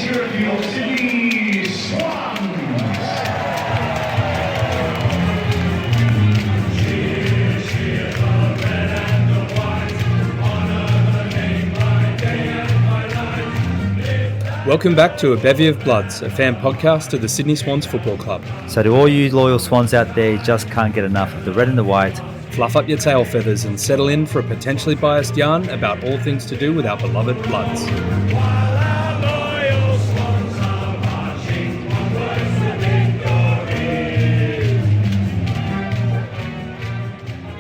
here at your Sydney Swans. Cheers, cheers, the red and the white, honor the name by day and by night. Welcome back to A Bevy of Bloods, a fan podcast of the Sydney Swans Football Club. So to all you loyal Swans out there, you just can't get enough of the red and the white. Fluff up your tail feathers and settle in for a potentially biased yarn about all things to do with our beloved Bloods. While our loyal Swans are marching onwards to victory.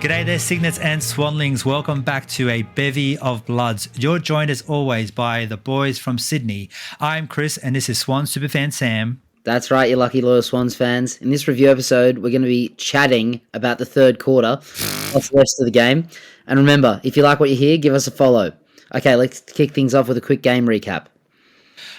G'day there, Cygnets and Swanlings. Welcome back to A Bevy of Bloods. You're joined as always by the boys from Sydney. I'm Chris and this is Swan Superfan Sam. That's right, you lucky loyal Swans fans. In this review episode, we're going to be chatting about the third quarter, plus the rest of the game. And remember, if you like what you hear, give us a follow. Okay, let's kick things off with a quick game recap.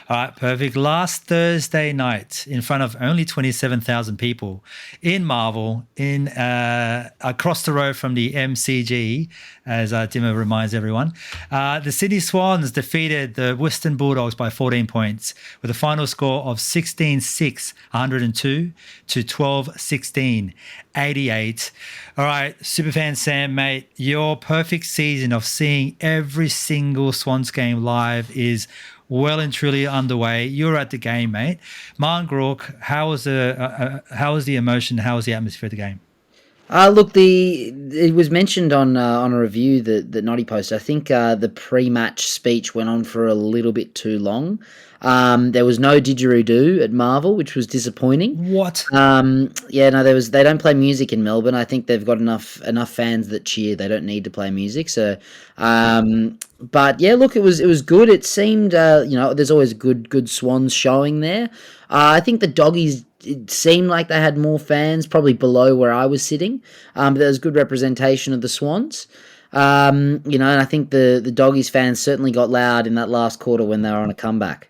All right, perfect. Last Thursday night, in front of only 27,000 people in Marvel, in across the road from the MCG, as Dimmer reminds everyone, the Sydney Swans defeated the Western Bulldogs by 14 points with a final score of 16-6, 102 to 12-16, 88. All right, Superfan Sam, mate, your perfect season of seeing every single Swans game live is well and truly underway. You're at the game, mate. Marn Grook, how was the emotion? How was the atmosphere at the game? Look, it was mentioned on a review that Noddy posted. I think the pre-match speech went on for a little bit too long. There was no didgeridoo at Marvel, which was disappointing. What? Yeah, no, they don't play music in Melbourne. I think they've got enough fans that cheer. They don't need to play music. So, but yeah, look, it was good. It seemed, there's always good Swans showing there. I think the Doggies, it seemed like they had more fans, probably below where I was sitting. But there was good representation of the Swans. And I think the Doggies fans certainly got loud in that last quarter when they were on a comeback.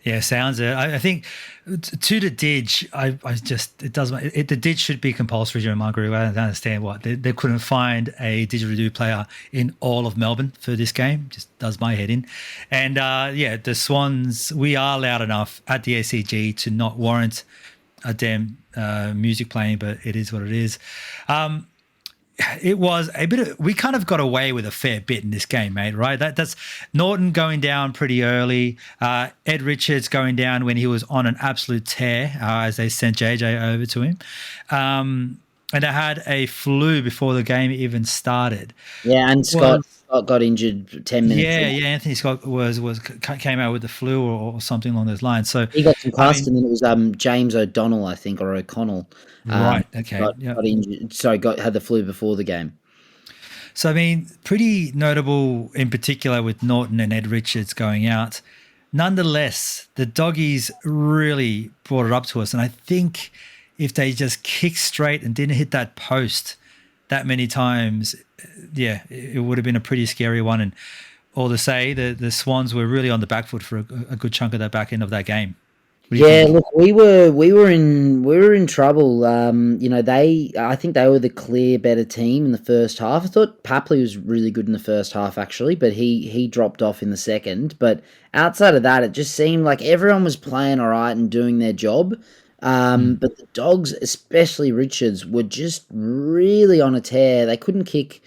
Yeah, sounds it. I think to the Didge, the Didge should be compulsory during my group. I don't understand what they couldn't find a didgeridoo player in all of Melbourne for this game. Just does my head in. And the Swans, we are loud enough at the ACG to not warrant a damn music playing, but it is what it is. It was a bit of, we kind of got away with a fair bit in this game, mate, right? That's Norton going down pretty early, Ed Richards going down when he was on an absolute tear as they sent JJ over to him. And they had a flu before the game even started. Yeah, and Scott got injured 10 minutes Yeah, Anthony Scott came out with the flu or something along those lines. So he got concussed, and then it was James O'Donnell, I think, or O'Connell. Right, okay. Got injured. Sorry, had the flu before the game. So, I mean, pretty notable in particular with Norton and Ed Richards going out. Nonetheless, the Doggies really brought it up to us. And I think if they just kicked straight and didn't hit that post that many times, it would have been a pretty scary one. And all to say, the Swans were really on the back foot for a good chunk of that back end of that game. Yeah, look, we were in trouble. I think they were the clear better team in the first half. I thought Papley was really good in the first half, actually, but he dropped off in the second. But outside of that, it just seemed like everyone was playing all right and doing their job. But the Dogs, especially Richards, were just really on a tear. They couldn't kick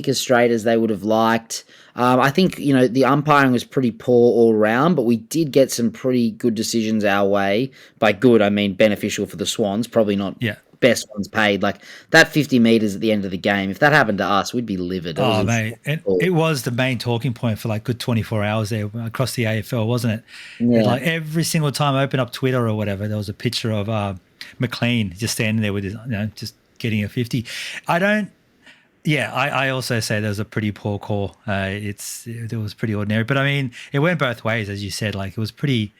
as straight as they would have liked. I think, the umpiring was pretty poor all round, but we did get some pretty good decisions our way. By good, I mean beneficial for the Swans, probably not best ones paid. Like that 50 metres at the end of the game, if that happened to us, we'd be livid. Mate, and it was the main talking point for like good 24 hours there across the AFL, wasn't it? Yeah. Like every single time I open up Twitter or whatever, there was a picture of McLean just standing there with his, just getting a 50. I also say there was a pretty poor call. It was pretty ordinary, but I mean, it went both ways, as you said. Like it was pretty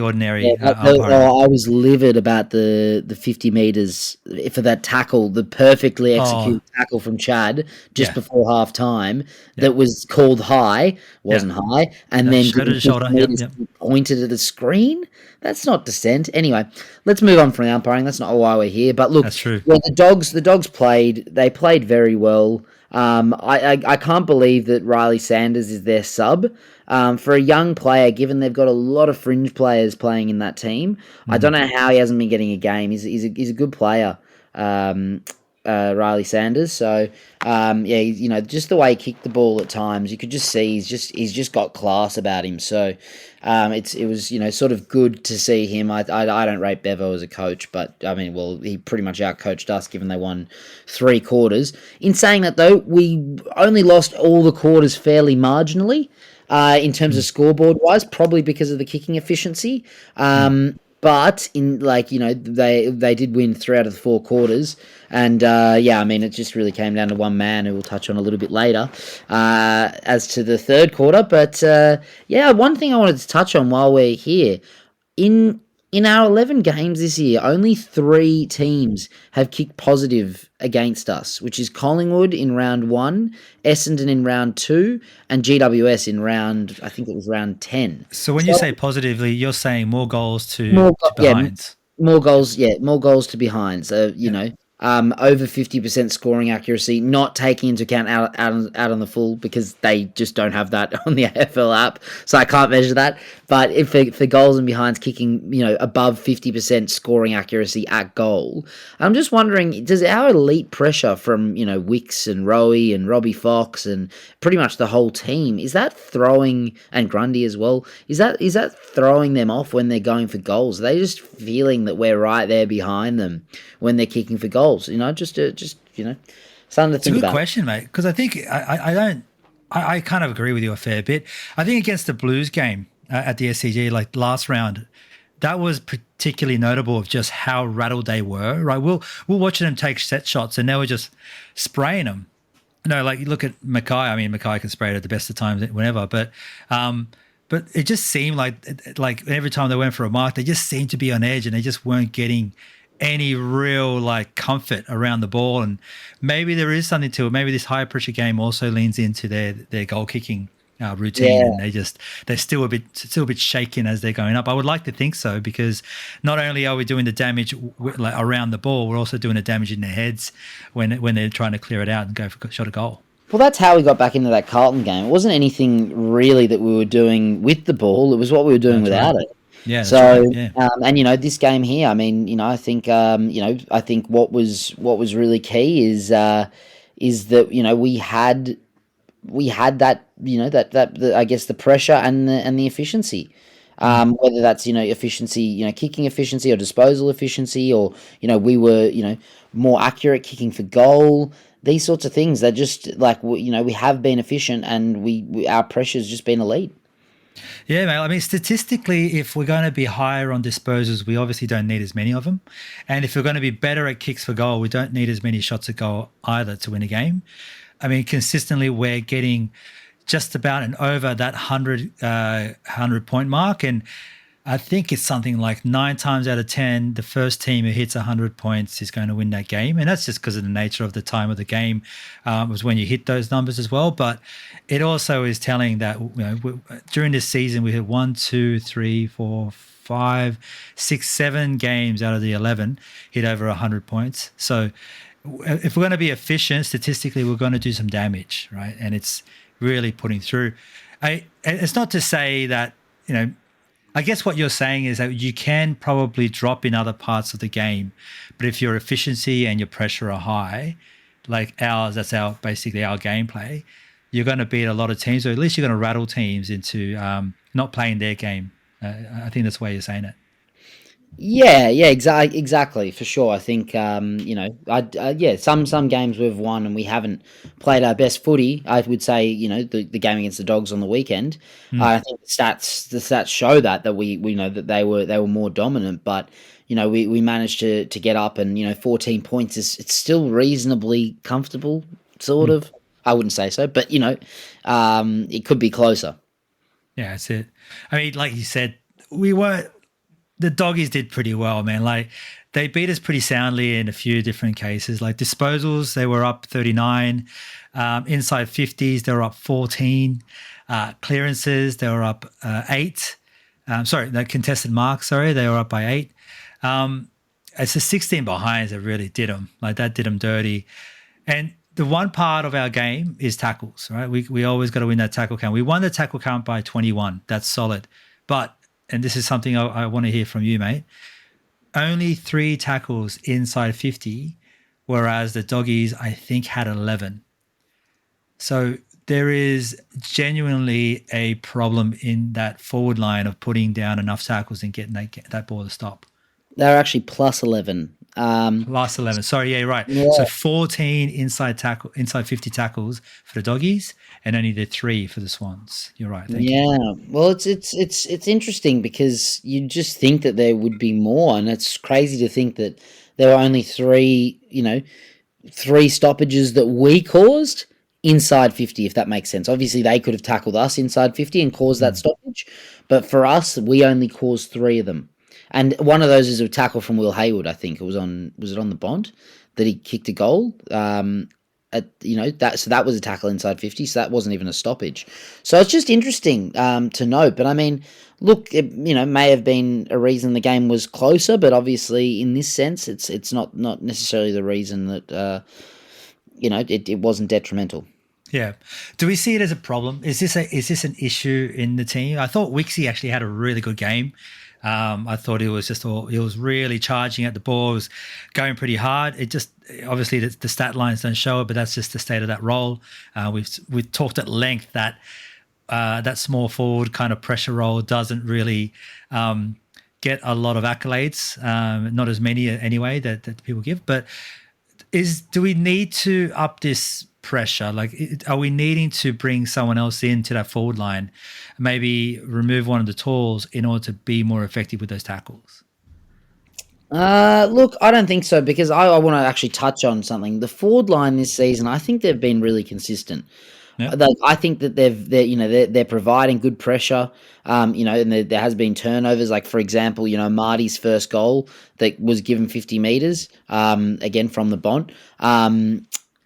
ordinary. I was livid about the 50 metres for that tackle, the perfectly executed tackle from Chad just before half time that was called high, wasn't high, and then pointed at the screen. That's not dissent. Anyway, let's move on from the umpiring. That's not why we're here. But look, that's true. Yeah, the Dogs played. They played very well. I can't believe that Riley Sanders is their sub. For a young player, given they've got a lot of fringe players playing in that team, I don't know how he hasn't been getting a game. He's a good player, Riley Sanders. So yeah, just the way he kicked the ball at times, you could just see he's just got class about him. So it was sort of good to see him. I don't rate Bevo as a coach, but I mean, well, he pretty much outcoached us given they won 3 quarters. In saying that though, we only lost all the quarters fairly marginally. In terms of scoreboard wise, probably because of the kicking efficiency. But in they did win 3 out of the 4 quarters, and yeah, I mean it just really came down to one man who we'll touch on a little bit later as to the third quarter. But yeah, one thing I wanted to touch on while we're here in our 11 games this year, only 3 teams have kicked positive against us, which is Collingwood in round 1, Essendon in round 2, and GWS in round, I think it was round 10. So when you say positively, you're saying more goals to Yeah, behinds. more goals to behind. So, over 50% scoring accuracy, not taking into account out on the full because they just don't have that on the AFL app. So I can't measure that. But if for goals and behinds kicking, above 50% scoring accuracy at goal, I'm just wondering, does our elite pressure from, Wicks and Rowie and Robbie Fox and pretty much the whole team, is that throwing, and Grundy as well, is that throwing them off when they're going for goals? Are they just feeling that we're right there behind them when they're kicking for goals? Something to think about. It's a good question, mate, because I think I kind of agree with you a fair bit. I think against the Blues game at the SCG, like last round, that was particularly notable of just how rattled they were, right? We're watching them take set shots and they were just spraying them. Like you look at Mackay. I mean, Mackay can spray it at the best of times, whenever, but it just seemed like every time they went for a mark, they just seemed to be on edge and they just weren't getting any real comfort around the ball. And maybe there is something to it. Maybe this high pressure game also leans into their goal kicking routine, and they're still a bit shaken as they're going up. I would like to think so, because not only are we doing the damage around the ball, we're also doing the damage in their heads when they're trying to clear it out and go for shot a goal. Well, that's how we got back into that Carlton game. It wasn't anything really that we were doing with the ball. It was what we were doing without it. Yeah. So, right, yeah. and this game here, I mean, I think, I think what was really key is that we had that, that I guess the pressure and the efficiency. Whether that's efficiency, kicking efficiency or disposal efficiency, or we were more accurate kicking for goal. These sorts of things. They're just we have been efficient, and our pressure's just been elite. Yeah, mate. I mean, statistically, if we're going to be higher on disposals, we obviously don't need as many of them. And if we're going to be better at kicks for goal, we don't need as many shots at goal either to win a game. I mean, consistently, we're getting just about and over that 100 point mark. And I think it's something like 9 times out of 10, the first team who hits 100 points is going to win that game. And that's just because of the nature of the time of the game was when you hit those numbers as well. But it also is telling that during this season, we had 1, 2, 3, 4, 5, 6, 7 games out of the 11 hit over 100 points. So if we're going to be efficient, statistically, we're going to do some damage, right? And it's really putting through. It's not to say that, I guess what you're saying is that you can probably drop in other parts of the game, but if your efficiency and your pressure are high, like ours, that's basically our gameplay, you're going to beat a lot of teams, or at least you're going to rattle teams into not playing their game. I think that's the way you're saying it. Yeah, exactly, for sure. I think some games we've won and we haven't played our best footy. I would say the game against the Dogs on the weekend. I think the stats show that we know that they were more dominant, but we managed to get up, and 14 points it's still reasonably comfortable, sort of. I wouldn't say so, but it could be closer. Yeah, that's it. I mean, like you said, the Doggies did pretty well, man. Like, they beat us pretty soundly in a few different cases. Like disposals, they were up 39. Inside 50s, they were up 14. Clearances, they were up 8. Contested marks, they were up by 8. It's the 16 behinds that really did them. Like, that did them dirty. And the one part of our game is tackles, right? We always got to win that tackle count. We won the tackle count by 21. That's solid. But, and this is something I want to hear from you, mate, only 3 tackles inside 50, whereas the doggies, I think, had 11. So there is genuinely a problem in that forward line of putting down enough tackles and getting that ball to stop. They're actually plus 11. Last 11. Sorry, yeah, right. Yeah. So 14 inside 50 tackles for the doggies, and only the 3 for the Swans. You're right. Thank you. Yeah, well, it's interesting because you just think that there would be more, and it's crazy to think that there were only 3 stoppages that we caused inside 50, if that makes sense. Obviously, they could have tackled us inside 50 and caused that stoppage, but for us, we only caused 3 of them. And one of those is a tackle from Will Hayward, I think. Was it on the Bond that he kicked a goal? So that was a tackle inside 50, so that wasn't even a stoppage. So it's just interesting to note. But I mean, look, it may have been a reason the game was closer, but obviously in this sense, it's not necessarily the reason that it wasn't detrimental. Yeah. Do we see it as a problem? Is this an issue in the team? I thought Wixie actually had a really good game. I thought he was really charging at the ball, was going pretty hard. It just, obviously the stat lines don't show it, but that's just the state of that role. We've talked at length that that small forward kind of pressure role doesn't really get a lot of accolades, not as many anyway that people give. But do we need to up this pressure? Like, are we needing to bring someone else into that forward line, maybe remove one of the tools in order to be more effective with those tackles? Look, I don't think so, because I want to actually touch on something. The forward line this season, I think they've been really consistent. Yeah. I think that they're providing good pressure. And there has been turnovers. Like, for example, Marty's first goal that was given 50 meters, again from the Bond.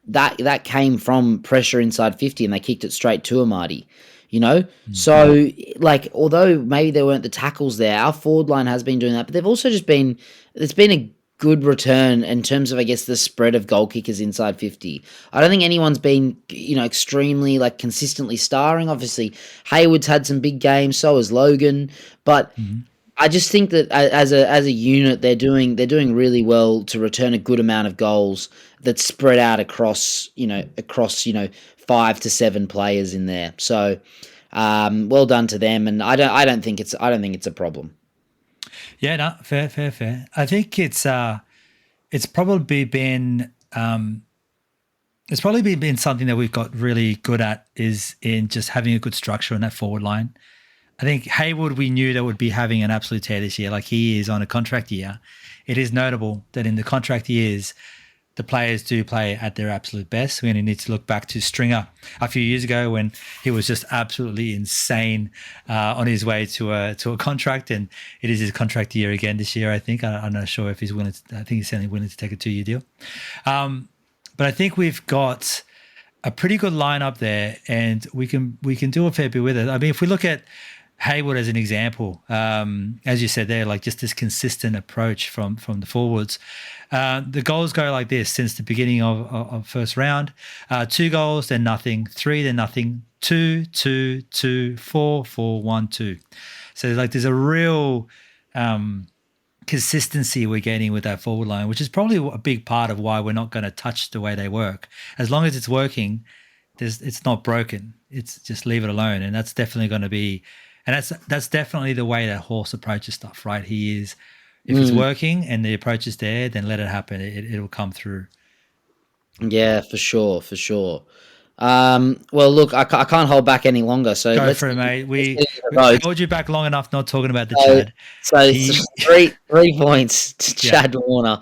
That came from pressure inside 50, and they kicked it straight to Marty. So, like, although maybe there weren't the tackles there, our forward line has been doing that, but they've also just been, it's been a good return in terms of, I guess, the spread of goal kickers inside 50. I don't think anyone's been, extremely, like, consistently starring. Obviously, Hayward's had some big games, so has Logan, but I just think that as a unit, they're doing really well to return a good amount of goals that's spread out across 5 to 7 players in there. So, well done to them, and I don't think it's a problem. Yeah, no, fair. I think it's probably been something that we've got really good at, is in just having a good structure in that forward line. I think Hayward, we knew that would be having an absolute tear this year. Like, he is on a contract year. It is notable that in the contract years, the players do play at their absolute best. We only need to look back to Stringer a few years ago when he was just absolutely insane on his way to a contract, and it is his contract year again this year. I think I'm not sure if he's willing to. I think he's certainly willing to take a 2-year deal. But I think we've got a pretty good lineup there, and we can do a fair bit with it. I mean, if we look at Hayward as an example, as you said there, like, just this consistent approach from the forwards. The goals go like this since the beginning of first round: 2 goals, then nothing; 3, then nothing; 2, 2, 2, 4, 4, 1, 2. So, like, there's a real consistency we're getting with that forward line, which is probably a big part of why we're not going to touch the way they work. As long as it's working, it's not broken. It's just leave it alone, and that's definitely going to be. And that's definitely the way that Horse approaches stuff, right? He is, if it's working and the approach is there, then let it happen. It'll come through. Yeah, for sure. Well, look, I can't hold back any longer. So go for it, mate. We held you back long enough not talking about the Chad. So it's 3 points to Chad Warner.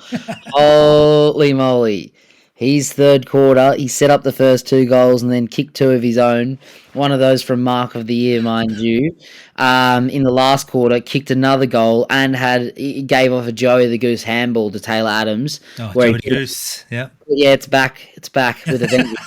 Holy moly. He's third quarter. He set up the first 2 goals and then kicked 2 of his own. one of those from Mark of the Year, mind you, in the last quarter, kicked another goal and he gave off a Joey the Goose handball to Taylor Adams. Oh, Where Joey Goose. Yeah. yeah, it's back. It's back with a vengeance.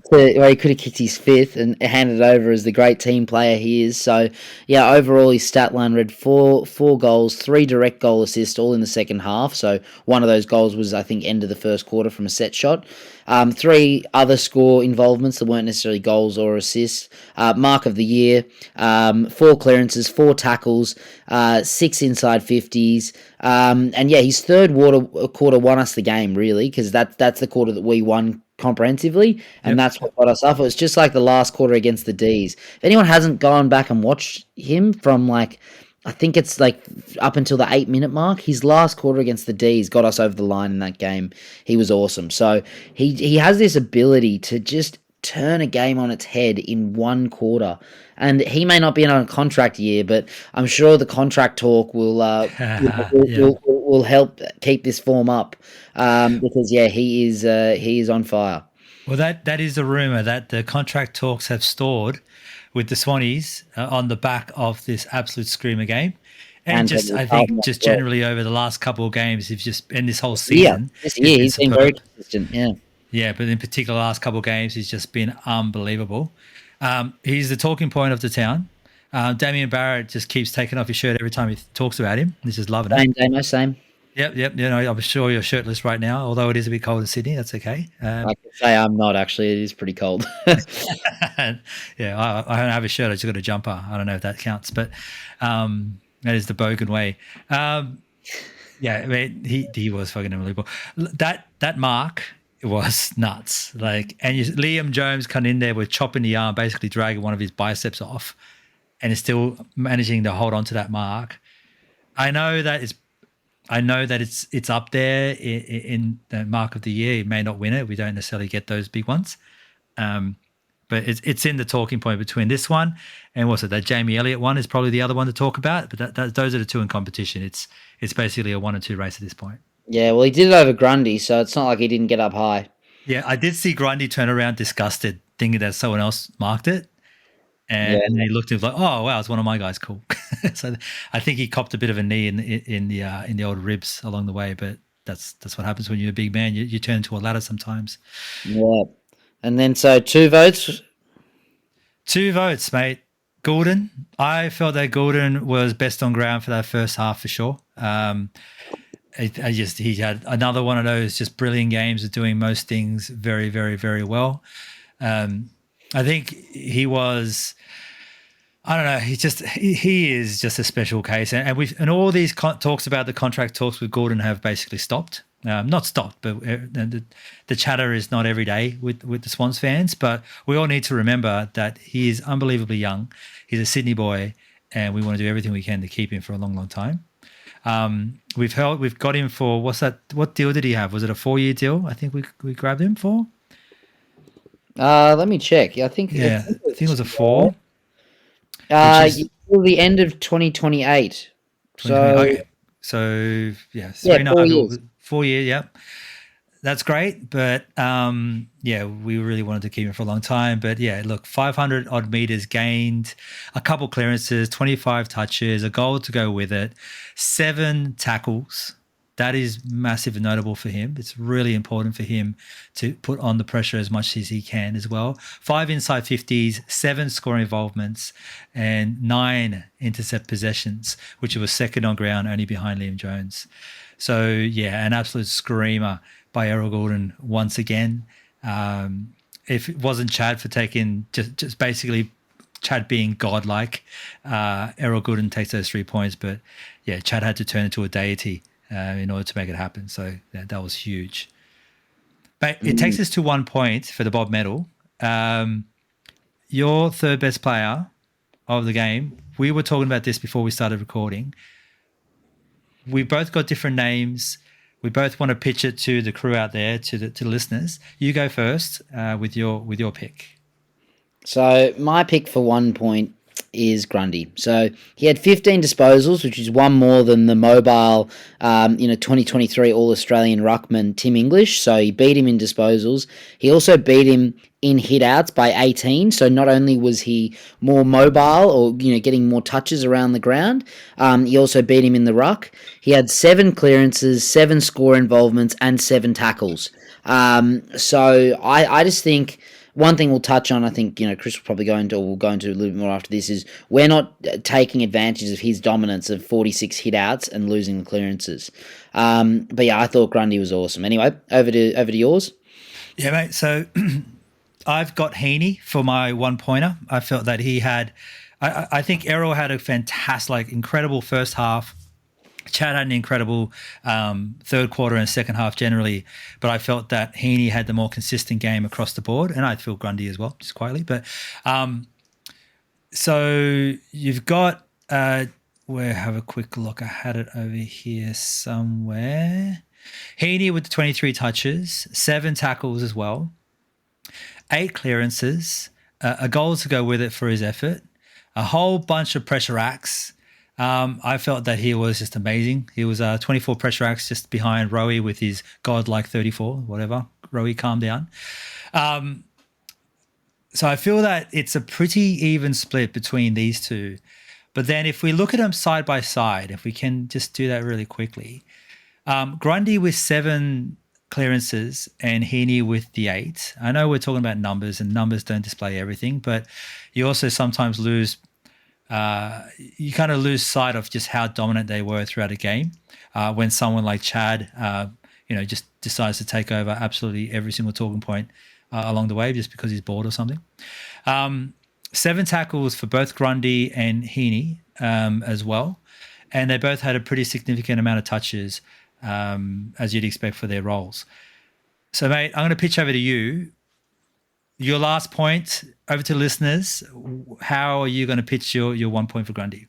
Where he could have kicked his fifth and handed it over as the great team player he is. So, yeah, overall his stat line read four goals, 3 direct goal assists, all in the second half. So one of those goals was, I think, end of the first quarter from a set shot. 3 other score involvements that weren't necessarily goals or assists. Mark of the Year, 4 clearances, 4 tackles, 6 inside 50s. And yeah, his third quarter won us the game, really, because that's the quarter that we won comprehensively, and that's what got us up. It was just like the last quarter against the D's. If anyone hasn't gone back and watched him from I think it's up until the 8-minute mark, his last quarter against the D's got us over the line in that game. He was awesome. So he has this ability to just turn a game on its head in one quarter. And he may not be in a contract year, but I'm sure the contract talk will will help keep this form up, because he is on fire. Well, that is a rumor that the contract talks have stalled with the Swannies on the back of this absolute screamer game. And just, I think, just generally over the last couple of games, and this whole season. This year, he's been very consistent, yeah. Yeah, but in particular, the last couple of games, he's just been unbelievable. He's the talking point of the town. Damien Barrett just keeps taking off his shirt every time he talks about him. He's just loving it. Same. Yep. You know, I'm sure you're shirtless right now, although it is a bit cold in Sydney. That's okay. I can say I'm not, actually. It is pretty cold. Yeah, I don't have a shirt. I just got a jumper. I don't know if that counts, but that is the Bogan way. Yeah, I mean, he was fucking unbelievable. That mark was nuts. Liam Jones coming in there with chopping the arm, basically dragging one of his biceps off, and is still managing to hold on to that mark. I know that it's up there in the Mark of the Year. He may not win it. We don't necessarily get those big ones. But it's in the talking point between this one and what's it? That Jamie Elliott one is probably the other one to talk about. But those are the two in competition. It's basically a 1 or 2 race at this point. Yeah, well, he did it over Grundy, so it's not like he didn't get up high. Yeah, I did see Grundy turn around disgusted, thinking that someone else marked it. And he looked at it like, oh, wow, it's one of my guys. Cool. So I think he copped a bit of a knee in the old ribs along the way. But that's what happens when you're a big man. You turn into a ladder sometimes. Yeah. And then, so 2 votes? 2 votes, mate. Goulden. I felt that Goulden was best on ground for that first half for sure. He had another one of those just brilliant games of doing most things very, very, very well. I think he was, I don't know, he is just a special case. And all these talks about the contract talks with Goulden have basically stopped. Not stopped, but the chatter is not every day with the Swans fans. But we all need to remember that he is unbelievably young. He's a Sydney boy, and we want to do everything we can to keep him for a long, long time. We've got him for, what's that? What deal did he have? Was it a 4-year deal? I think we grabbed him for. Let me check. I think it was a 4. Till the end of 2028. Okay. So 4 years. Yep. That's great, but we really wanted to keep him for a long time. But yeah, look, 500 odd meters gained, a couple clearances, 25 touches, a goal to go with it, 7 tackles. That is massive and notable for him. It's really important for him to put on the pressure as much as he can as well. 5 inside 50s, 7 scoring involvements, and 9 intercept possessions, which was second on ground, only behind Liam Jones. So yeah, an absolute screamer by Errol Goulden once again. If it wasn't Chad for taking just basically Chad being godlike, Errol Goulden takes those 3 points. But yeah, Chad had to turn into a deity in order to make it happen. So that was huge. But it takes us to 1 point for the Bob medal. Your third best player of the game. We were talking about this before we started recording. We both got different names. We both want to pitch it to the crew out there, to the listeners. You go first with your pick. So my pick for 1 point is Grundy. So he had 15 disposals, which is one more than the mobile, 2023 All-Australian ruckman Tim English. So he beat him in disposals. He also beat him in hit-outs by 18. So not only was he more mobile or, getting more touches around the ground, he also beat him in the ruck. He had 7 clearances, 7 score involvements, and 7 tackles. So I just think one thing we'll touch on, I think, Chris will probably we'll go into a little bit more after this, is we're not taking advantage of his dominance of 46 hit-outs and losing the clearances. But yeah, I thought Grundy was awesome. Anyway, over to yours. Yeah, mate. So I've got Heaney for my 1-pointer. I felt that he had, I think Errol had a fantastic, incredible first half. Chad had an incredible third quarter and second half generally, but I felt that Heaney had the more consistent game across the board, and I feel Grundy as well, just quietly. But so you've got, have a quick look. I had it over here somewhere. Heaney with the 23 touches, 7 tackles as well, 8 clearances, a goal to go with it for his effort, a whole bunch of pressure acts. I felt that he was just amazing. He was 24 pressure acts just behind Rowie with his godlike 34, whatever. Rowie, calm down. So I feel that it's a pretty even split between these two. But then if we look at them side by side, if we can just do that really quickly, Grundy with 7 clearances and Heaney with the 8. I know we're talking about numbers and numbers don't display everything, but you also sometimes lose you kind of lose sight of just how dominant they were throughout a game when someone like Chad, just decides to take over absolutely every single talking point along the way just because he's bored or something. 7 tackles for both Grundy and Heaney as well, and they both had a pretty significant amount of touches as you'd expect for their roles. So, mate, I'm going to pitch over to you. Your last point, over to listeners. How are you going to pitch your 1 point for Grundy?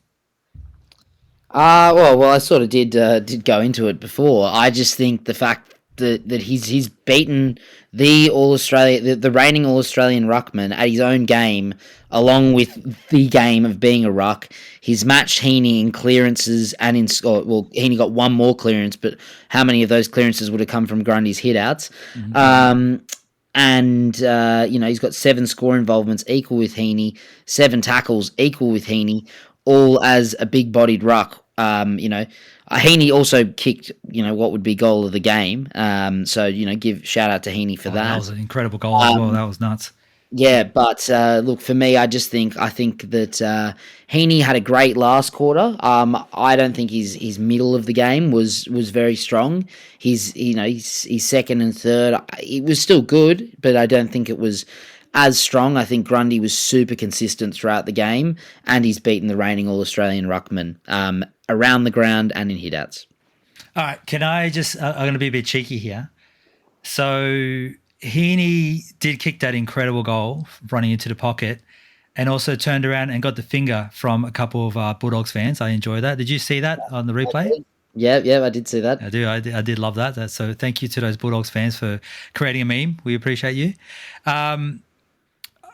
Well, I sort of did go into it before. I just think the fact that he's beaten the the reigning All Australian ruckman at his own game, along with the game of being a ruck. He's matched Heaney in clearances and Heaney got 1 more clearance, but how many of those clearances would have come from Grundy's hit-outs? Mm-hmm. And he's got 7 score involvements equal with Heaney, 7 tackles equal with Heaney, all as a big-bodied ruck. Heaney also kicked, what would be goal of the game. So give shout out to Heaney for that. That was an incredible goal as well. That was nuts. Yeah, but look, for me, I think that Heaney had a great last quarter. I don't think his middle of the game was very strong. His second and third, it was still good, but I don't think it was as strong. I think Grundy was super consistent throughout the game, and he's beaten the reigning All-Australian ruckman around the ground and in hit-outs. All right, can I just, I'm going to be a bit cheeky here. So Heaney did kick that incredible goal running into the pocket and also turned around and got the finger from a couple of Bulldogs fans. I enjoy that. Did you see that on the replay? Yeah, I did see that. I did love that. So thank you to those Bulldogs fans for creating a meme. We appreciate you.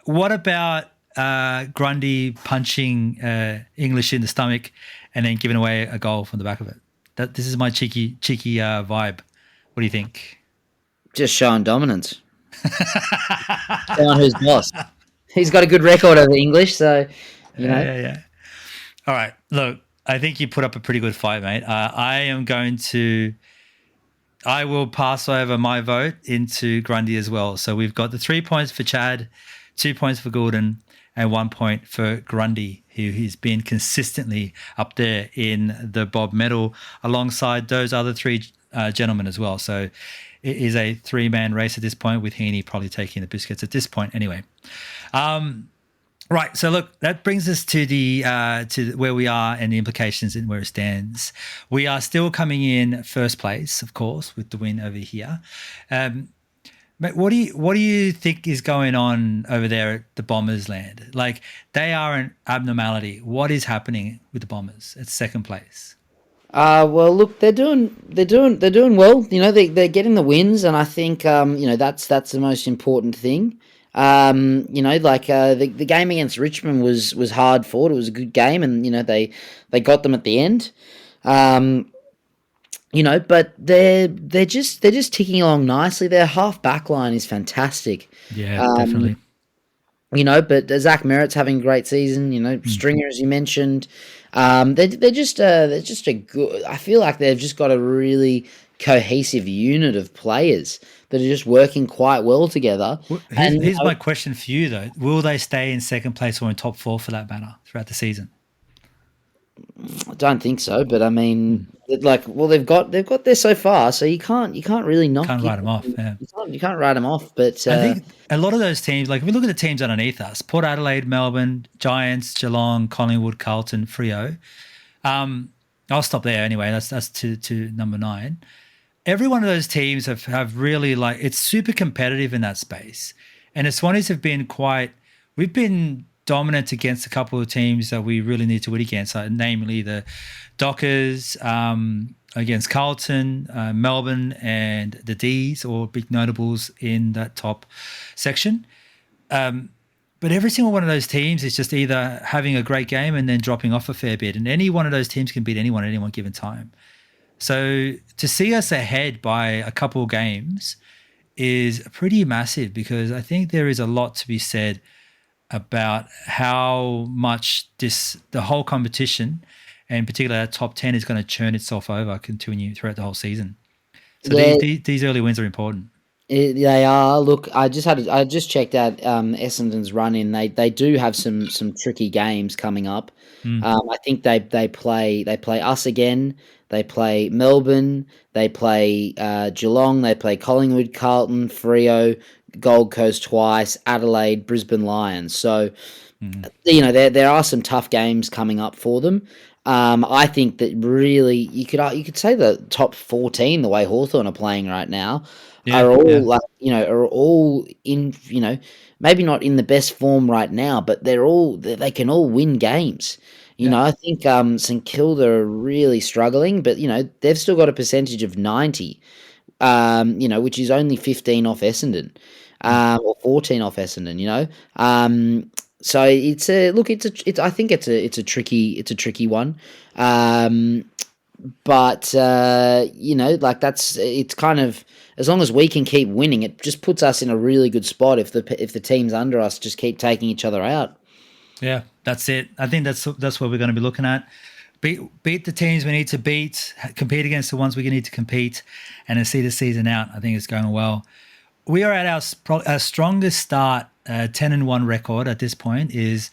What about Grundy punching English in the stomach and then giving away a goal from the back of it? This is my cheeky vibe. What do you think? Just showing dominance. Showing who's boss. He's got a good record over English, so Yeah. All right, look, I think you put up a pretty good fight, mate. I will pass over my vote into Grundy as well. So we've got the 3 points for Chad, 2 points for Goulden, and 1 point for Grundy, who's been consistently up there in the Bob medal alongside those other 3 gentlemen as well. So it is a 3-man race at this point, with Heaney probably taking the biscuits at this point anyway. Right, so look, that brings us to the to where we are and the implications and where it stands. We are still coming in first place, of course, with the win over here. But what do you think is going on over there at the Bombers land? Like, they are an abnormality. What is happening with the Bombers at second place? Well, look, they're doing well. They're getting the wins, and I think that's the most important thing. The game against Richmond was hard fought. It was a good game, and they got them at the end. But they're just ticking along nicely. Their half back line is fantastic. Yeah, definitely. But Zach Merritt's having a great season. Stringer, as you mentioned, they're just a good. I feel like they've just got a really cohesive unit of players that are just working quite well together. Well, here's my question for you though: will they stay in second place or in top 4 for that matter throughout the season? I don't think so, but I mean, they've got there so far, so you can't really knock. Can't write them off. Yeah. You can't write them off. But I think a lot of those teams, like if we look at the teams underneath us, Port Adelaide, Melbourne, Giants, Geelong, Collingwood, Carlton, Freo. I'll stop there anyway. That's to number 9. Every one of those teams have really it's super competitive in that space, and the Swannies have been we've been dominant against a couple of teams that we really need to win against, namely the Dockers against Carlton, Melbourne, and the D's, or big notables in that top section. But every single one of those teams is just either having a great game and then dropping off a fair bit, and any one of those teams can beat anyone at any one given time. So to see us ahead by a couple of games is pretty massive, because I think there is a lot to be said about how much the whole competition, and particularly that top 10, is going to churn itself over, continue throughout the whole season. So these early wins are important. They are. Look, I just checked out Essendon's run in. They do have some tricky games coming up. I think they play us again. They play Melbourne. They play Geelong. They play Collingwood, Carlton, Freo, Gold Coast twice, Adelaide, Brisbane Lions. So, there are some tough games coming up for them. I think that really you could say the top 14, the way Hawthorn are playing right now, are all in, maybe not in the best form right now, but they can all win games. I think St Kilda are really struggling, but they've still got a percentage of 90, which is only 15 off Essendon, or 14 off Essendon. So I think it's a tricky one. It's kind of, as long as we can keep winning, it just puts us in a really good spot if the teams under us just keep taking each other out. Yeah, that's it. I think that's what we're going to be looking at. Beat the teams we need to beat, compete against the ones we need to compete, and then see the season out. I think it's going well. We are at our strongest start. 10-1 record at this point is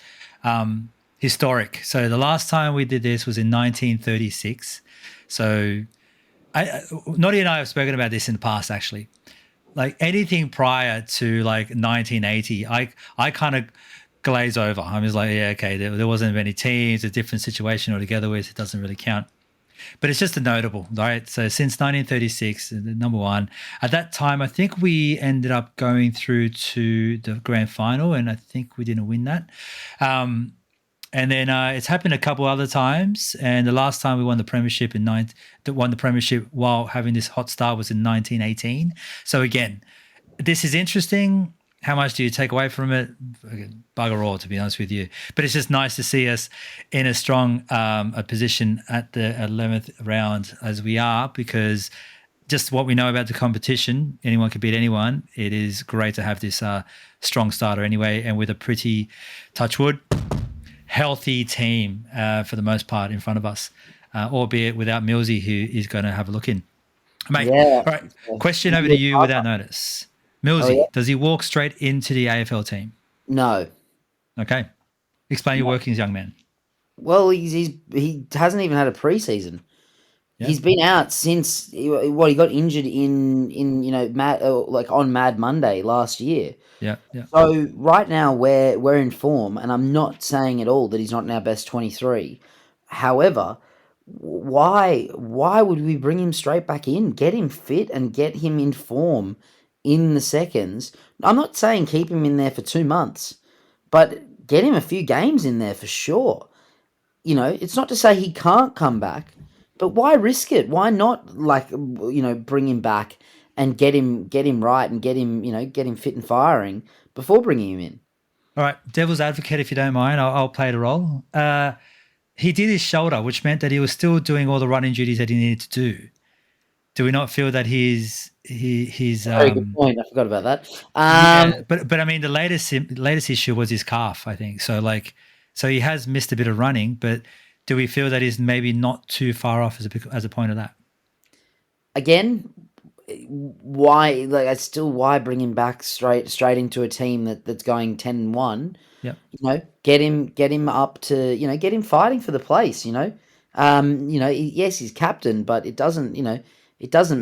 historic. So the last time we did this was in 1936. So Noddy and I have spoken about this in the past, actually. Like anything prior to 1980, I kind of glaze over. I'm just like, yeah, okay, there wasn't many teams, a different situation altogether, where it doesn't really count. But it's just a notable, right? So since 1936, number 1. At that time, I think we ended up going through to the grand final, and I think we didn't win that. And then it's happened a couple other times, and the last time we won the premiership while having this hot start was in 1918. So again, this is interesting. How much do you take away from it? Bugger all, to be honest with you. But it's just nice to see us in a strong a position at the 11th round as we are, because just what we know about the competition, anyone can beat anyone. It is great to have this strong starter anyway, and with a pretty, touch wood, healthy team for the most part in front of us, albeit without Millsy, who is going to have a look in. Mate, all right, question over to you without notice. Millsy, does he walk straight into the AFL team? No. Okay. Explain your workings, young man. Well, he hasn't even had a preseason. Yeah. He's been out since he got injured in on Mad Monday last year. Yeah. So right now we're in form, and I'm not saying at all that he's not in our best 23. However, why would we bring him straight back in? Get him fit and get him in form in the seconds. I'm not saying keep him in there for 2 months, but get him a few games in there for sure. It's not to say he can't come back, but why risk it? Why not bring him back and get him right and get him fit and firing before bringing him in. All right, devil's advocate, if you don't mind, I'll play the role. He did his shoulder, which meant that he was still doing all the running duties that he needed to do. Do we not feel that he's Very good point. I forgot about that. yeah, but I mean the latest issue was his calf, I think. So he has missed a bit of running, but do we feel that he's maybe not too far off as a point of that? Again, why why bring him back straight into a team that's going 10-1? Yeah. Get him up to, get him fighting for the place, yes, he's captain, but it doesn't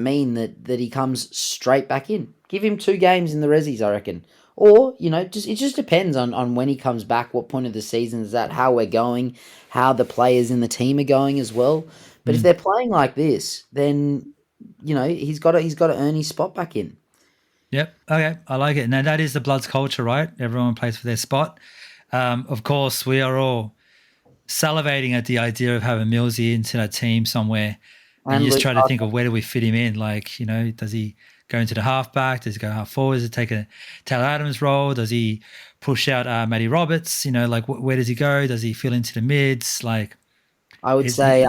mean that he comes straight back in. Give him 2 games in the resis, I reckon. Or, it just depends on when he comes back, what point of the season is that, how we're going, how the players in the team are going as well. But if they're playing like this, then, he's got to earn his spot back in. Yep. Okay. I like it. Now that is the Bloods culture, right? Everyone plays for their spot. Of course, we are all salivating at the idea of having Millsy into that team somewhere. And you just try to think of where do we fit him in? Like, does he go into the halfback? Does he go half forward? Does he take a Taylor Adams role? Does he push out Matty Roberts? Where does he go? Does he fill into the mids? Like, I would say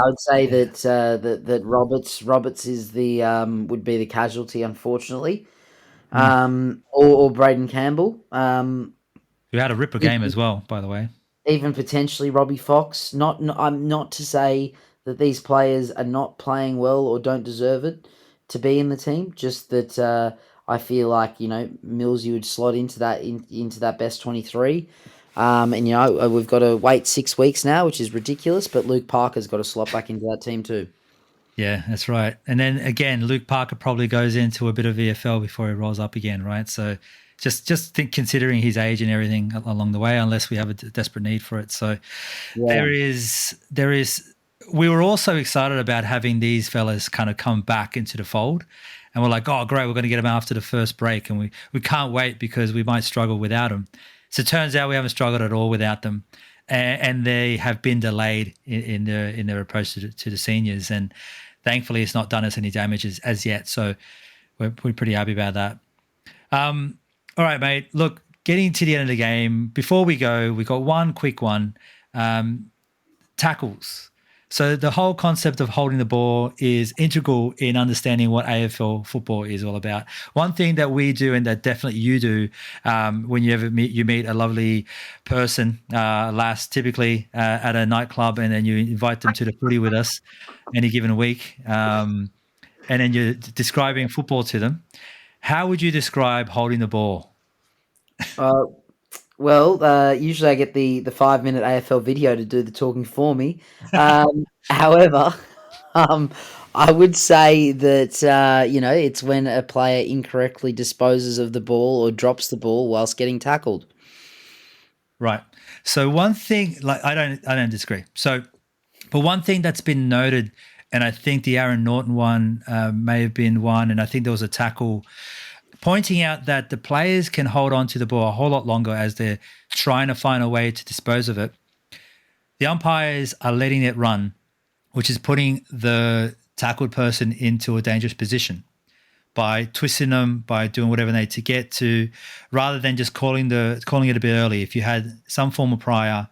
that Roberts is the would be the casualty, unfortunately, or Braden Campbell, who had a ripper game as well, by the way. Even potentially Robbie Fox. Not to say that these players are not playing well or don't deserve it to be in the team. Just that I feel like Millsy would slot into that best 23. And we've got to wait 6 weeks now, which is ridiculous. But Luke Parker's got to slot back into that team too. Yeah, that's right. And then again, Luke Parker probably goes into a bit of VFL before he rolls up again, right? So just think, considering his age and everything along the way, unless we have a desperate need for it. So there is. We were also excited about having these fellas kind of come back into the fold, and we're like, oh great, we're going to get them after the first break, and we can't wait because we might struggle without them. So it turns out we haven't struggled at all without them, and they have been delayed in their approach to the seniors, and thankfully it's not done us any damage as yet. So we're pretty happy about that. All right, mate. Look, getting to the end of the game, before we go, we got one quick one. Tackles. So the whole concept of holding the ball is integral in understanding what AFL football is all about. One thing that we do, and that definitely you do, when you meet a lovely person, lass, typically at a nightclub, and then you invite them to the footy with us any given week, and then you're describing football to them. How would you describe holding the ball? Well, usually I get the 5-minute AFL video to do the talking for me. However, I would say that it's when a player incorrectly disposes of the ball or drops the ball whilst getting tackled. Right. So one thing, like I don't disagree. So, but one thing that's been noted, and I think the Aaron Norton one may have been one, and I think there was a tackle pointing out that the players can hold on to the ball a whole lot longer as they're trying to find a way to dispose of it. The umpires are letting it run, which is putting the tackled person into a dangerous position by twisting them, by doing whatever they need to get to, rather than just calling it a bit early. If you had some form of prior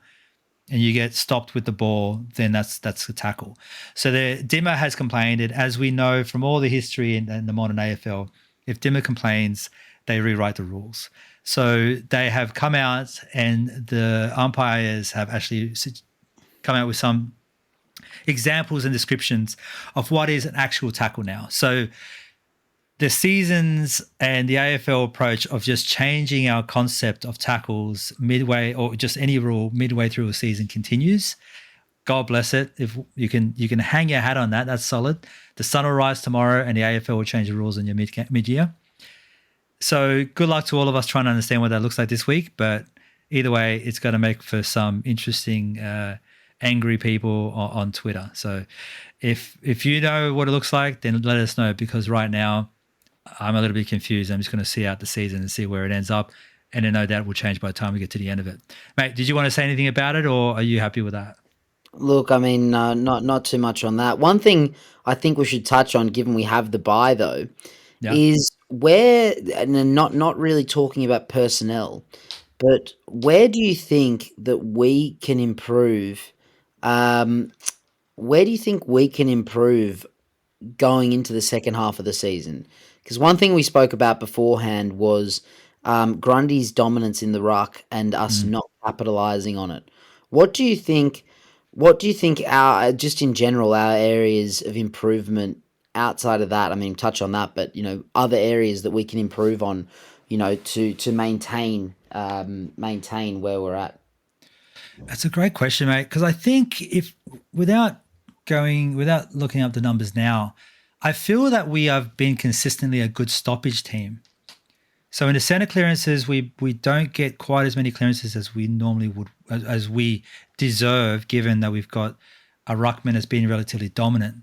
and you get stopped with the ball, then that's a tackle. So the Dimmer has complained, and as we know from all the history in the modern AFL, if Dimmer complains, they rewrite the rules. So they have come out, and the umpires have actually come out with some examples and descriptions of what is an actual tackle now. So the seasons and the AFL approach of just changing our concept of tackles midway, or just any rule midway through a season, continues. God bless it. If you can hang your hat on that, that's solid. The sun will rise tomorrow and the AFL will change the rules in your mid-year. So good luck to all of us trying to understand what that looks like this week. But either way, it's going to make for some interesting, angry people on Twitter. So if you know what it looks like, then let us know, because right now I'm a little bit confused. I'm just going to see out the season and see where it ends up. And then no doubt will change by the time we get to the end of it. Mate, did you want to say anything about it, or are you happy with that? Look, I mean, not too much on that. One thing I think we should touch on, given we have the bye though, is where, and then not really talking about personnel, but where do you think that we can improve? Um, where do you think we can improve going into the second half of the season? Because one thing we spoke about beforehand was Grundy's dominance in the ruck and us Mm. not capitalizing on it. What do you think? What do you think our just in general our areas of improvement outside of that? I mean, touch on that, but other areas that we can improve on, to maintain where we're at. That's a great question, mate. Because I think if without looking up the numbers now, I feel that we have been consistently a good stoppage team. So in the center clearances, we don't get quite as many clearances as we normally would, as we deserve, given that we've got a ruckman that's been relatively dominant,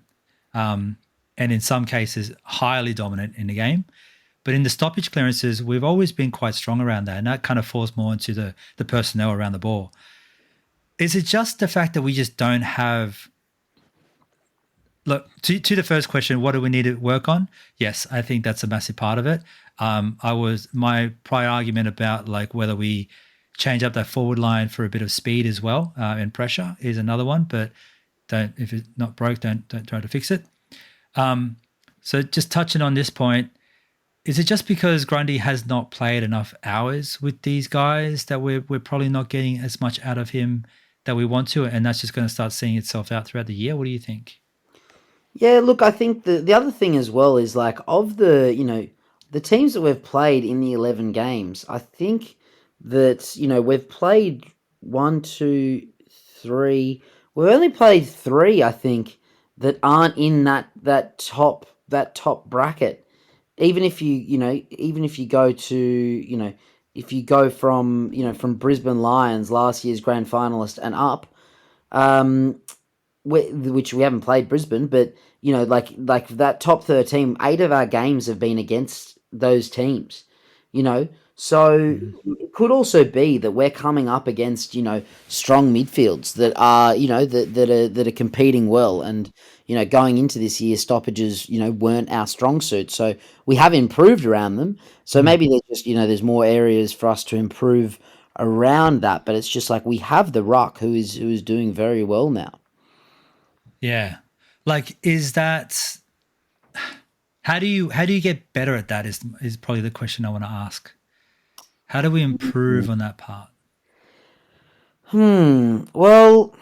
and in some cases highly dominant in the game. But in the stoppage clearances, we've always been quite strong around that, and that kind of falls more into the personnel around the ball. Is it just the fact that we just don't have? Look, to the first question, what do we need to work on? Yes, I think that's a massive part of it. My prior argument about like whether we change up that forward line for a bit of speed as well and pressure is another one. But if it's not broke, don't try to fix it. So just touching on this point, is it just because Grundy has not played enough hours with these guys that we're probably not getting as much out of him that we want to, and that's just going to start seeing itself out throughout the year? What do you think? Yeah, look, I think the other thing as well is like of the teams that we've played in the 11 games, I think that we've played one, two, three. We've only played three, I think, that aren't in that top bracket. Even if you go to if you go from Brisbane Lions, last year's grand finalist, and up, um, which we haven't played Brisbane, but like that top 13, 8 of our games have been against those teams. So it could also be that we're coming up against strong midfields that are that are competing well, and going into this year, stoppages weren't our strong suit, so we have improved around them. So maybe there's just there's more areas for us to improve around that, but it's just like we have the ruck who is doing very well now. Yeah. Like, is that how do you get better at that is probably the question I want to ask. How do we improve on that part? Well,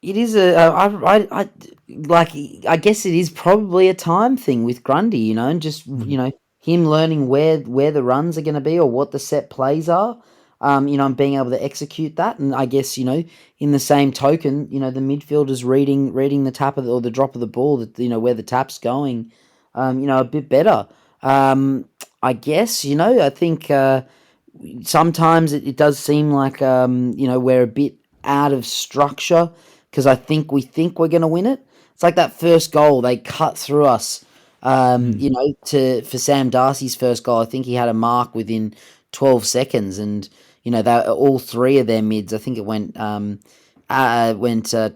it is I guess it is probably a time thing with Grundy, and just him learning where the runs are going to be or what the set plays are, and being able to execute that. And I guess in the same token, the midfielders reading the tap or the drop of the ball, that where the tap's going, a bit better. I guess I think. Sometimes it does seem like we're a bit out of structure because we think we're going to win it. It's like that first goal they cut through us. For Sam Darcy's first goal, I think he had a mark within 12 seconds, and they all three of their mids. I think it went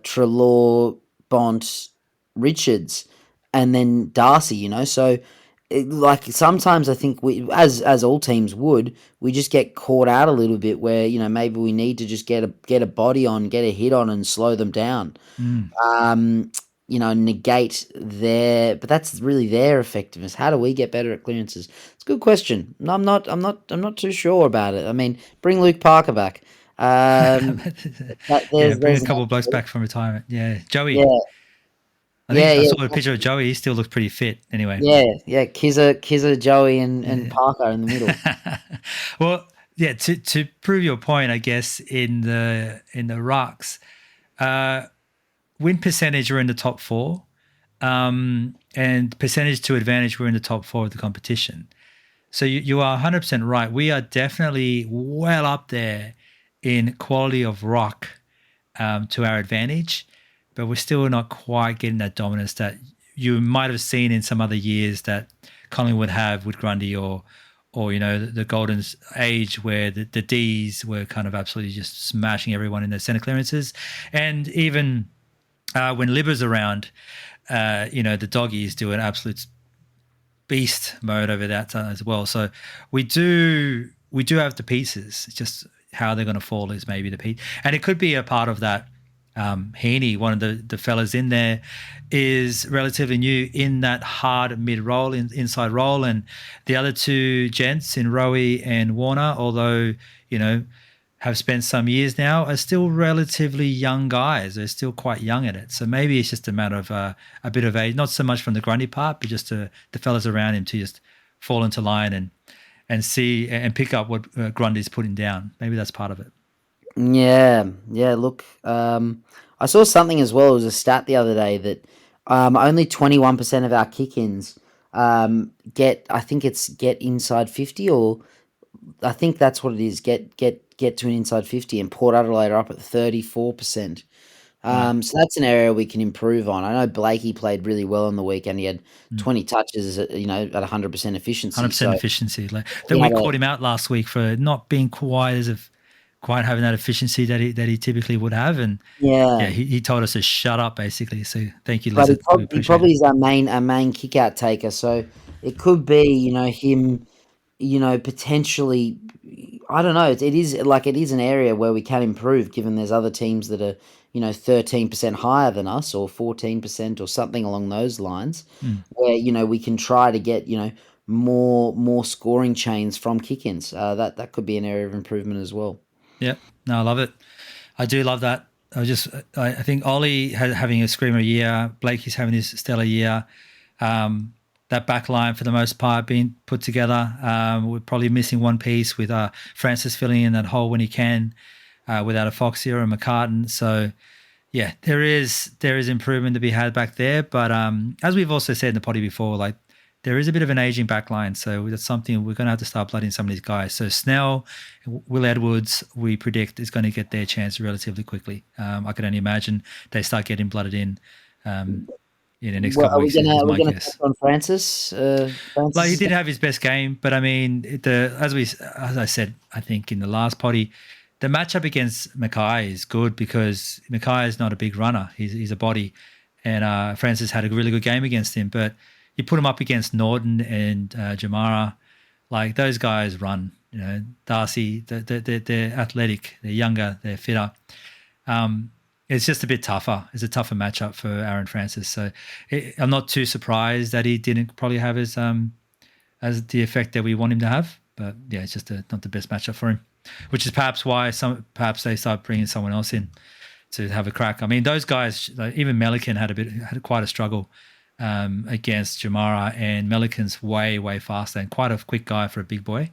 Treloar, Bont, Richards, and then Darcy. So like sometimes I think we, as all teams would, we just get caught out a little bit where maybe we need to just get a body on, get a hit on, and slow them down. Negate but that's really their effectiveness. How do we get better at clearances? It's a good question. No, I'm not too sure about it. I mean, bring Luke Parker back. Bring a couple of blokes back from retirement. Yeah, Joey. Yeah. I think I saw a picture of Joey. He still looks pretty fit. Anyway. Yeah. Kizza, Joey, and Parker in the middle. Well, yeah. To prove your point, I guess in the rucks, win percentage we're in the top 4, and percentage to advantage we're in the top 4 of the competition. So you are 100% right. We are definitely well up there in quality of rock to our advantage, but we're still not quite getting that dominance that you might have seen in some other years that Collingwood have with Grundy or the golden age where the Ds were kind of absolutely just smashing everyone in their center clearances. And even when Libba's around, the doggies do an absolute beast mode over that as well. So we do have the pieces. It's just how they're going to fall is maybe the piece, and it could be a part of that. Heaney, one of the fellas in there, is relatively new in that hard mid roll, inside roll, and the other two gents in Rowie and Warner, although have spent some years now, are still relatively young guys. They're still quite young at it. So maybe it's just a matter of a bit of age, not so much from the Grundy part, but just the fellas around him to just fall into line and see and pick up what Grundy's putting down. Maybe that's part of it. Yeah. Look, I saw something as well. It was a stat the other day that only 21% of our kick-ins get inside 50, or I think that's what it is. Get to an inside 50, and Port Adelaide are up at 34%. So that's an area we can improve on. I know Blakey played really well on the weekend. He had 20 touches, at 100% efficiency. 100% efficiency. We caught him out last week for not being quite having that efficiency that he typically would have, and he told us to shut up basically. So thank you, Liz. But he probably is our main kick out taker. So it could be him. Potentially, I don't know. It is an area where we can improve, given there's other teams that are 13% higher than us, or 14%, or something along those lines, where we can try to get more scoring chains from kick-ins. That could be an area of improvement as well. Yeah, no, I love it. I do love that. I think Ollie having a screamer year. Blakey's having his stellar year. That back line, for the most part, being put together. We're probably missing one piece with Francis filling in that hole when he can, without a Foxy or a McCartan. So, yeah, there is improvement to be had back there. But as we've also said in the potty before, there is a bit of an aging back line. So that's something we're going to have to start blooding some of these guys. So Snell, Will Edwards, we predict, is going to get their chance relatively quickly. I can only imagine they start getting blooded in the next couple of weeks. Are we going to touch on Francis? He did have his best game, but I mean, as I said, I think in the last potty, the matchup against Mackay is good because Mackay is not a big runner. He's a body, and Francis had a really good game against him. But you put him up against Norton and Jamara, those guys run. Darcy, they're athletic, they're younger, they're fitter. It's just a bit tougher. It's a tougher matchup for Aaron Francis. So I'm not too surprised that he didn't probably have as the effect that we want him to have. But yeah, it's just not the best matchup for him, which is perhaps why perhaps they start bringing someone else in to have a crack. I mean, those guys, even Melican had quite a struggle against Jamara, and Melican's way faster and quite a quick guy for a big boy.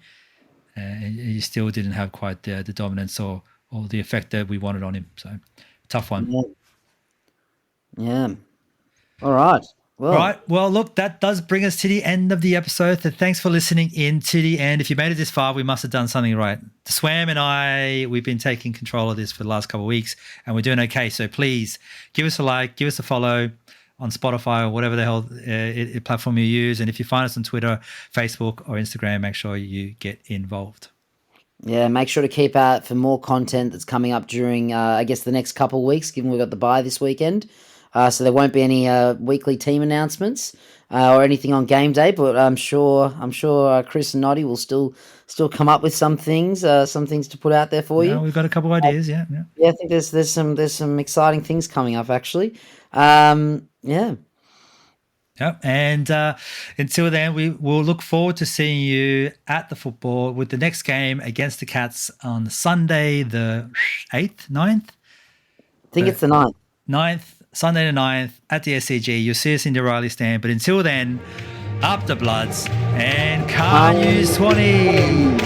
And he still didn't have quite the dominance or the effect that we wanted on him. So tough one. Yeah. All right. Well, look, that does bring us to the end of the episode. So thanks for listening in to the end. If you made it this far, we must have done something right. The Swam and we've been taking control of this for the last couple of weeks, and we're doing okay. So please give us a like, give us a follow on Spotify or whatever the hell platform you use. And if you find us on Twitter, Facebook, or Instagram, make sure you get involved. Yeah, make sure to keep out for more content that's coming up during, the next couple of weeks, given we've got the bye this weekend. So there won't be any weekly team announcements or anything on game day, but I'm sure Chris and Noddy will still come up with some things to put out there for you. We've got a couple of ideas, yeah. Yeah, I think there's some exciting things coming up actually. Yeah. Yep. And until then, we will look forward to seeing you at the football with the next game against the Cats on Sunday, the 8th, 9th? I think it's the 9th. 9th, Sunday the 9th at the SCG. You'll see us in the Riley stand. But until then, up the Bloods and Carnew Swanee.